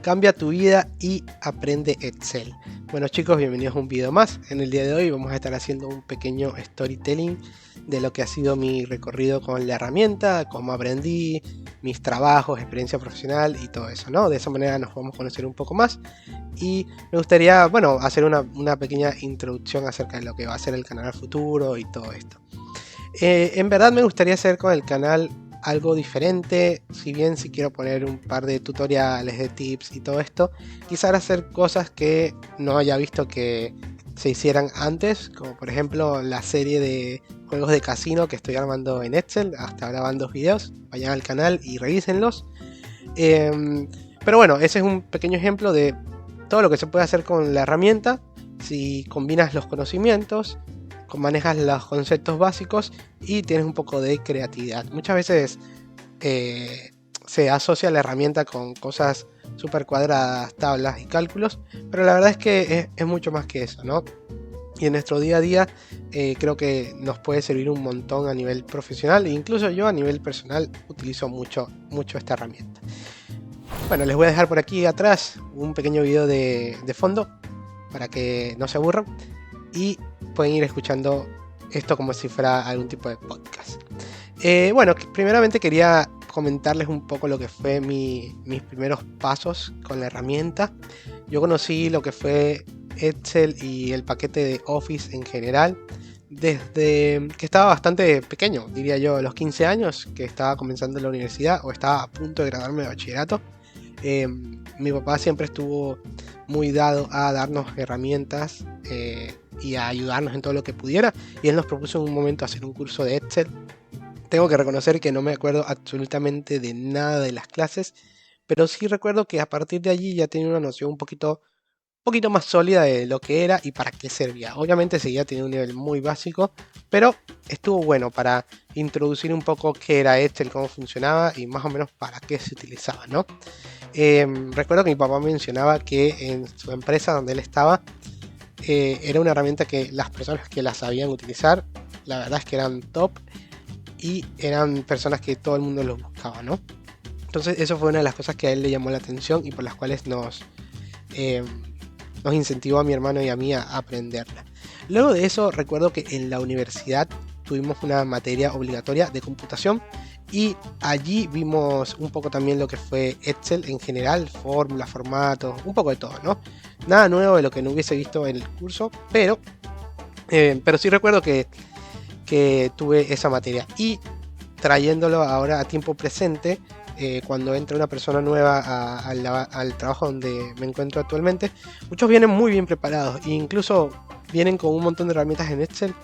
cambia tu vida y aprende Excel. Bueno chicos, bienvenidos a un video más. En el día de hoy vamos a estar haciendo un pequeño storytelling de lo que ha sido mi recorrido con la herramienta, cómo aprendí, mis trabajos, experiencia profesional y todo eso, ¿no? De esa manera nos podemos conocer un poco más y me gustaría, bueno, hacer una pequeña introducción acerca de lo que va a ser el canal futuro y todo esto. En verdad me gustaría hacer con el canal algo diferente, si bien si quiero poner un par de tutoriales, de tips y todo esto, quizás hacer cosas que no haya visto que se hicieran antes, como por ejemplo la serie de juegos de casino que estoy armando en Excel. Hasta ahora van 2 videos, vayan al canal y revísenlos. Pero bueno, ese es un pequeño ejemplo de todo lo que se puede hacer con la herramienta si combinas los conocimientos, manejas los conceptos básicos y tienes un poco de creatividad. Muchas veces se asocia la herramienta con cosas súper cuadradas, tablas y cálculos, pero la verdad es que es mucho más que eso, ¿no? Y en nuestro día a día creo que nos puede servir un montón a nivel profesional e incluso yo a nivel personal utilizo mucho esta herramienta. Bueno, les voy a dejar por aquí atrás un pequeño video de fondo para que no se aburran y pueden ir escuchando esto como si fuera algún tipo de podcast. Bueno, primeramente quería comentarles un poco lo que fue mis primeros pasos con la herramienta. Yo conocí lo que fue Excel y el paquete de Office en general desde que estaba bastante pequeño, diría yo, a los 15 años, que estaba comenzando la universidad o estaba a punto de graduarme de bachillerato. Mi papá siempre estuvo muy dado a darnos herramientas y a ayudarnos en todo lo que pudiera, y él nos propuso en un momento hacer un curso de Excel. Tengo que reconocer que no me acuerdo absolutamente de nada de las clases, pero sí recuerdo que a partir de allí ya tenía una noción un poquito más sólida de lo que era y para qué servía. Obviamente seguía teniendo un nivel muy básico, pero estuvo bueno para introducir un poco qué era Excel, cómo funcionaba y más o menos para qué se utilizaba, ¿no? Recuerdo que mi papá mencionaba que en su empresa donde él estaba era una herramienta que las personas que la sabían utilizar, la verdad es que eran top y eran personas que todo el mundo los buscaba, ¿no? Entonces eso fue una de las cosas que a él le llamó la atención y por las cuales nos incentivó a mi hermano y a mí a aprenderla. Luego de eso recuerdo que en la universidad tuvimos una materia obligatoria de computación y allí vimos un poco también lo que fue Excel en general, fórmulas, formatos, un poco de todo, ¿no? Nada nuevo de lo que no hubiese visto en el curso, pero sí recuerdo que tuve esa materia. Y trayéndolo ahora a tiempo presente, cuando entra una persona nueva al trabajo donde me encuentro actualmente, muchos vienen muy bien preparados e incluso vienen con un montón de herramientas en Excel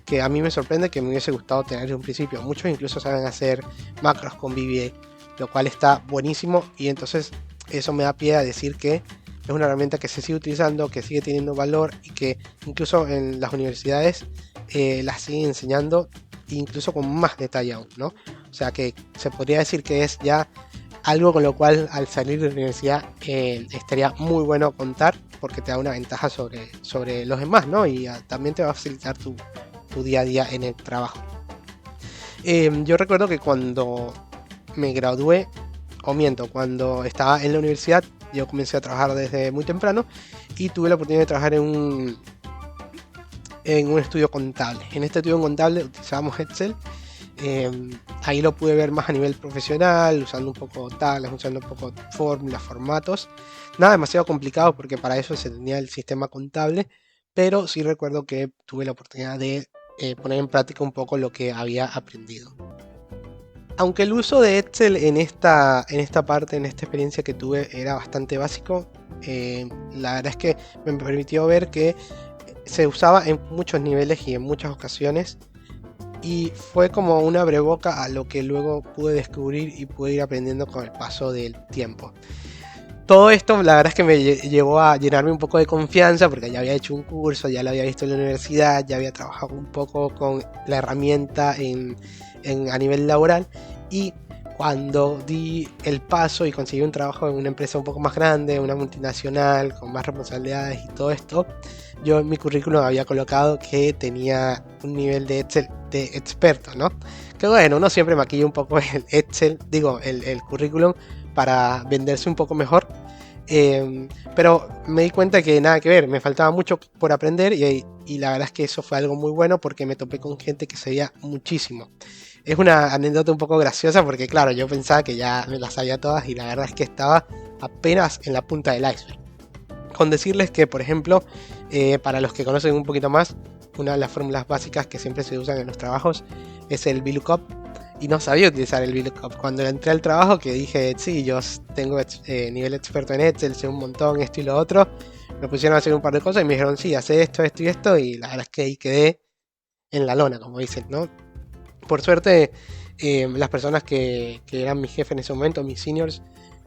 que a mí me sorprende, que me hubiese gustado tener desde un principio. Muchos incluso saben hacer macros con VBA, lo cual está buenísimo, y entonces eso me da pie a decir que es una herramienta que se sigue utilizando, que sigue teniendo valor y que incluso en las universidades la siguen enseñando, incluso con más detalle aún, ¿no? O sea que se podría decir que es ya algo con lo cual al salir de la universidad estaría muy bueno contar, porque te da una ventaja sobre los demás, ¿no? Y también te va a facilitar tu día a día en el trabajo. Yo recuerdo que cuando me gradué, cuando estaba en la universidad, yo comencé a trabajar desde muy temprano y tuve la oportunidad de trabajar en un estudio contable. En este estudio contable utilizábamos Excel. Ahí lo pude ver más a nivel profesional, usando un poco tablas, usando un poco fórmulas, formatos. Nada demasiado complicado porque para eso se tenía el sistema contable, pero sí recuerdo que tuve la oportunidad de poner en práctica un poco lo que había aprendido. Aunque el uso de Excel en esta parte, en esta experiencia que tuve, era bastante básico, la verdad es que me permitió ver que se usaba en muchos niveles y en muchas ocasiones, y fue como un abreboca a lo que luego pude descubrir y pude ir aprendiendo con el paso del tiempo. Todo esto la verdad es que me llevó a llenarme un poco de confianza, porque ya había hecho un curso, ya lo había visto en la universidad, ya había trabajado un poco con la herramienta a nivel laboral, y cuando di el paso y conseguí un trabajo en una empresa un poco más grande, una multinacional, con más responsabilidades y todo esto, yo en mi currículum había colocado que tenía un nivel de Excel de experto, ¿no? Que bueno, uno siempre maquilla un poco el Excel, el currículum para venderse un poco mejor. Pero me di cuenta que nada que ver, me faltaba mucho por aprender y la verdad es que eso fue algo muy bueno porque me topé con gente que sabía muchísimo. Es una anécdota un poco graciosa porque claro, yo pensaba que ya me las sabía todas y la verdad es que estaba apenas en la punta del iceberg. Con decirles que, por ejemplo, para los que conocen un poquito más, una de las fórmulas básicas que siempre se usan en los trabajos es el VLOOKUP. Y no sabía utilizar el VLOOKUP. Cuando entré al trabajo, que dije, sí, yo tengo nivel experto en Excel, sé un montón, esto y lo otro, me pusieron a hacer un par de cosas y me dijeron, sí, hace esto, esto y esto, y la verdad es que ahí quedé en la lona, como dicen, ¿no? Por suerte, las personas que eran mis jefes en ese momento, mis seniors,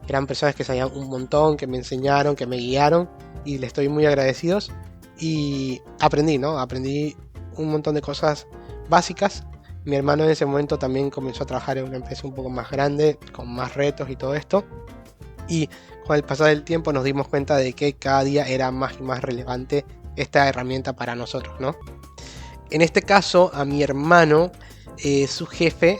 eran personas que sabían un montón, que me enseñaron, que me guiaron y les estoy muy agradecidos. Y aprendí, ¿no? Aprendí un montón de cosas básicas. Mi hermano en ese momento también comenzó a trabajar en una empresa un poco más grande, con más retos y todo esto. Y con el pasar del tiempo nos dimos cuenta de que cada día era más y más relevante esta herramienta para nosotros, ¿no? En este caso, a mi hermano, su jefe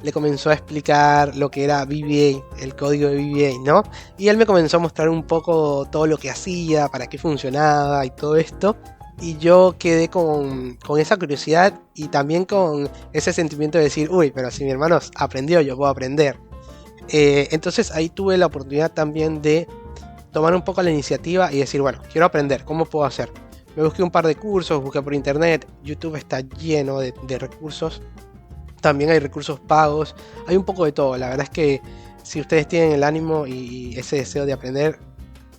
le comenzó a explicar lo que era VBA, el código de VBA, ¿no? Y él me comenzó a mostrar un poco todo lo que hacía, para qué funcionaba y todo esto. Y yo quedé con esa curiosidad y también con ese sentimiento de decir, uy, pero si mi hermano aprendió, yo puedo aprender. Entonces ahí tuve la oportunidad también de tomar un poco la iniciativa y decir, bueno, quiero aprender, ¿cómo puedo hacer? Me busqué un par de cursos, busqué por internet, YouTube está lleno de recursos, también hay recursos pagos, hay un poco de todo, la verdad es que si ustedes tienen el ánimo y ese deseo de aprender,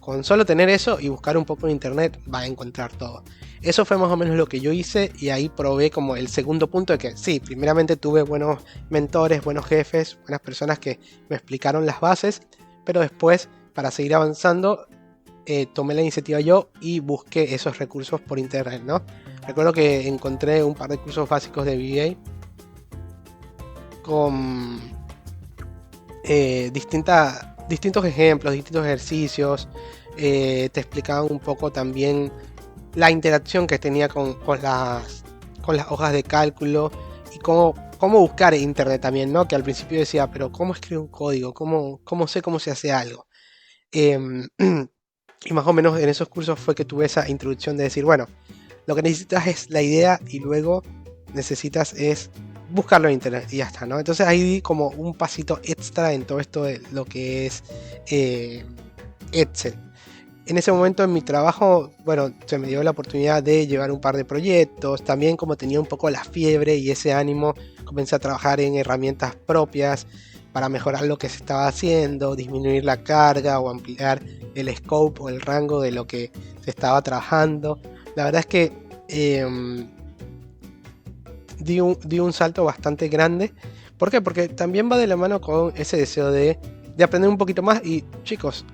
con solo tener eso y buscar un poco en internet va a encontrar todo. Eso fue más o menos lo que yo hice y ahí probé como el segundo punto de que sí, primeramente tuve buenos mentores, buenos jefes, buenas personas que me explicaron las bases, pero después para seguir avanzando tomé la iniciativa yo y busqué esos recursos por internet, ¿no? Recuerdo que encontré un par de cursos básicos de VBA con distintos ejemplos, distintos ejercicios. Te explicaban un poco también la interacción que tenía con las hojas de cálculo y cómo buscar en internet también, ¿no? Que al principio decía, pero ¿cómo escribo un código? ¿Cómo sé cómo se hace algo? Em, y más o menos en esos cursos fue que tuve esa introducción de decir, bueno, lo que necesitas es la idea y luego necesitas es buscarlo en internet y ya está, ¿no? Entonces ahí di como un pasito extra en todo esto de lo que es Excel. En ese momento en mi trabajo, bueno, se me dio la oportunidad de llevar un par de proyectos, también como tenía un poco la fiebre y ese ánimo, comencé a trabajar en herramientas propias para mejorar lo que se estaba haciendo, disminuir la carga o ampliar el scope o el rango de lo que se estaba trabajando. La verdad es que di un salto bastante grande. ¿Por qué? Porque también va de la mano con ese deseo de aprender un poquito más y chicos,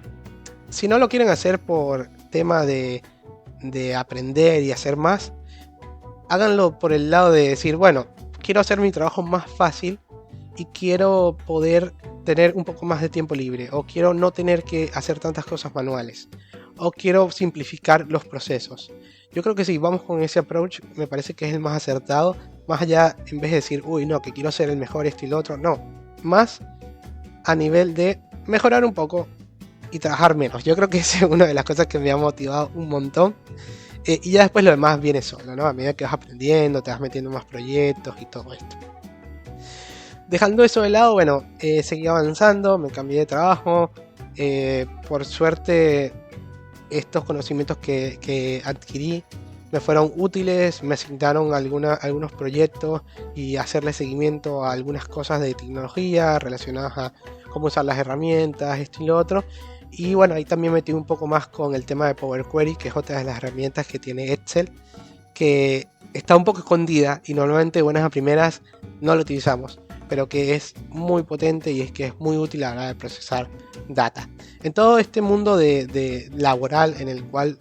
si no lo quieren hacer por tema de aprender y hacer más, háganlo por el lado de decir, bueno, quiero hacer mi trabajo más fácil y quiero poder tener un poco más de tiempo libre, o quiero no tener que hacer tantas cosas manuales, o quiero simplificar los procesos. Yo creo que si vamos con ese approach, me parece que es el más acertado, más allá, en vez de decir, uy, no, que quiero ser el mejor esto y lo otro, no, más a nivel de mejorar un poco y trabajar menos. Yo creo que esa es una de las cosas que me ha motivado un montón. Y ya después lo demás viene solo, ¿no? A medida que vas aprendiendo, te vas metiendo en más proyectos y todo esto. Dejando eso de lado, bueno, seguí avanzando, me cambié de trabajo. Por suerte, estos conocimientos que adquirí me fueron útiles, me asignaron algunos proyectos y hacerle seguimiento a algunas cosas de tecnología relacionadas a cómo usar las herramientas, esto y lo otro. Y bueno, ahí también metí un poco más con el tema de Power Query, que es otra de las herramientas que tiene Excel, que está un poco escondida y normalmente buenas a primeras no lo utilizamos, pero que es muy potente y es que es muy útil a la hora de procesar data. En todo este mundo de laboral en el cual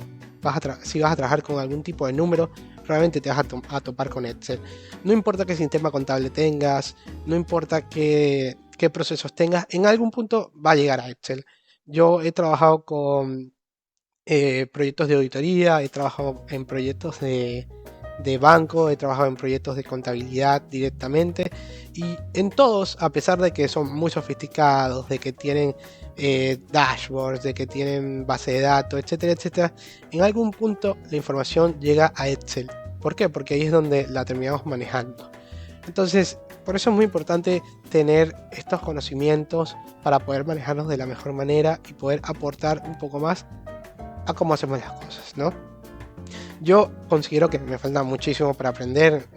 si vas a trabajar con algún tipo de número, probablemente te vas a topar con Excel. No importa qué sistema contable tengas, no importa qué procesos tengas, en algún punto va a llegar a Excel. Yo he trabajado con proyectos de auditoría, he trabajado en proyectos de banco, he trabajado en proyectos de contabilidad directamente, y en todos, a pesar de que son muy sofisticados, de que tienen dashboards, de que tienen base de datos, etcétera, etcétera, en algún punto la información llega a Excel. ¿Por qué? Porque ahí es donde la terminamos manejando. Entonces, por eso es muy importante tener estos conocimientos para poder manejarnos de la mejor manera y poder aportar un poco más a cómo hacemos las cosas, ¿no? Yo considero que me falta muchísimo para aprender.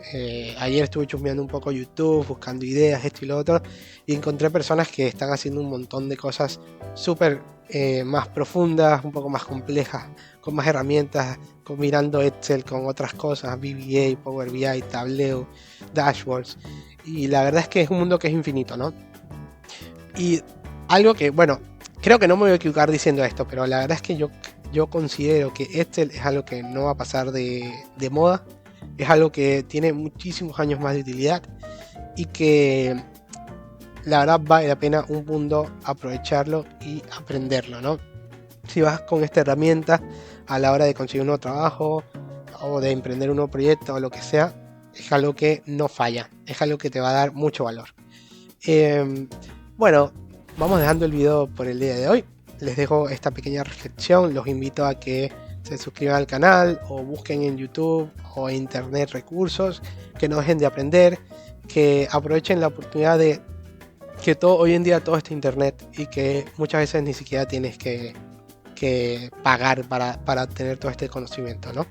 Ayer estuve chusmeando un poco YouTube, buscando ideas, esto y lo otro, y encontré personas que están haciendo un montón de cosas súper más profundas, un poco más complejas, con más herramientas, combinando Excel con otras cosas, VBA, Power BI, Tableau, Dashboards. Y la verdad es que es un mundo que es infinito, ¿no? Y algo que, bueno, creo que no me voy a equivocar diciendo esto, pero la verdad es que yo considero que Excel es algo que no va a pasar de moda, es algo que tiene muchísimos años más de utilidad y que la verdad vale la pena un mundo aprovecharlo y aprenderlo, ¿no? Si vas con esta herramienta a la hora de conseguir un nuevo trabajo o de emprender un nuevo proyecto o lo que sea, es algo que no falla, es algo que te va a dar mucho valor. Bueno, vamos dejando el video por el día de hoy. Les dejo esta pequeña reflexión. Los invito a que se suscriban al canal o busquen en YouTube o en internet recursos, que no dejen de aprender, que aprovechen la oportunidad de que hoy en día todo está internet y que muchas veces ni siquiera tienes que pagar para tener todo este conocimiento, ¿no?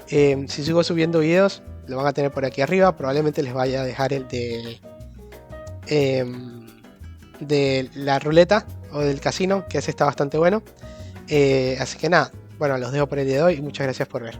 Si sigo subiendo videos, lo van a tener por aquí arriba. Probablemente les vaya a dejar el de la ruleta o del casino, que ese está bastante bueno. Así que nada, bueno, los dejo por el día de hoy y muchas gracias por ver.